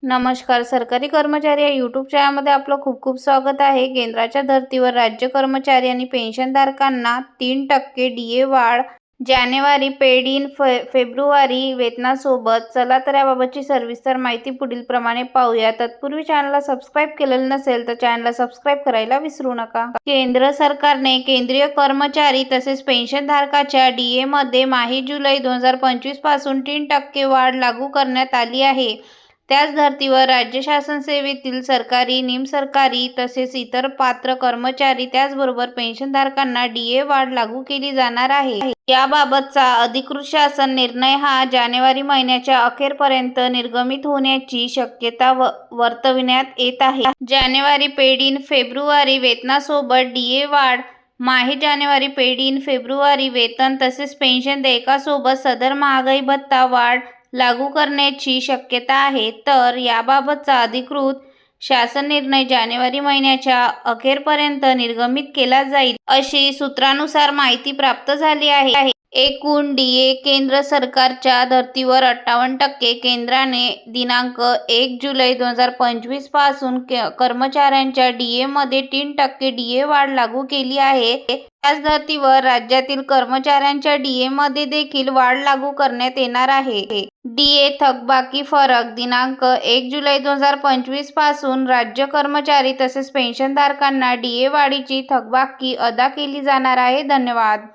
नमस्कार. सरकारी कर्मचारी या यूट्यूब चॅनलमध्ये आपलं खूप खूप स्वागत आहे. केंद्राच्या धर्तीवर राज्य कर्मचारी आणि पेन्शनधारकांना 3% डीए वाढ, जानेवारी पेड इन फेब्रुवारी वेतनासोबत. चला तर याबाबतची सविस्तर माहिती पुढीलप्रमाणे पाहूया. तत्पूर्वी चॅनलला सबस्क्राईब केलेलं नसेल तर चॅनलला सबस्क्राईब करायला विसरू नका. केंद्र सरकारने केंद्रीय कर्मचारी तसेच पेन्शनधारकांच्या डीएमध्ये माही-जुलै 2025 पासून 3% वाढ लागू करण्यात आली आहे. त्याच धर्तीवर राज्य शासन सेवेतील सरकारी, निमसरकारी तसेच इतर पात्र कर्मचारी त्याचबरोबर पेन्शनधारकांना डीए वाढ लागू केली जाणार आहे. याबाबतचा अधिकृत शासन निर्णय हा जानेवारी महिन्याच्या अखेरपर्यंत निर्गमित होण्याची शक्यता वर्तविण्यात येत आहे. जानेवारी पेड इन फेब्रुवारी वेतनासोबत डीए वाढ, माहे-जानेवारी पेड इन फेब्रुवारी वेतन तसेच पेन्शन देयकासोबत सदर महागाई भत्ता वाढ लागू करण्याची शक्यता आहे. तर याबाबतचा अधिकृत शासन निर्णय जानेवारी महिन्याच्या अखेरपर्यंत निर्गमित केला जाईल, अशी सूत्रांनुसार माहिती प्राप्त झाली आहे. एकूण डीए केंद्र सरकारच्या धर्तीवर 58%. केंद्राने दिनांक 1 जुलै 2025 पासून कर्मचाऱ्यांच्या डीएमध्ये 3% डीए वाढ लागू केली आहे. त्याच धर्तीवर राज्यातील कर्मचाऱ्यांच्या डीएमध्ये देखील वाढ लागू करण्यात येणार आहे. डीए थकबाकी फरक. दिनांक 1 जुलै 2025 पासून राज्य कर्मचारी तसेच पेन्शनधारकांना डीए वाढीची थकबाकी अदा केली जाणार आहे. धन्यवाद.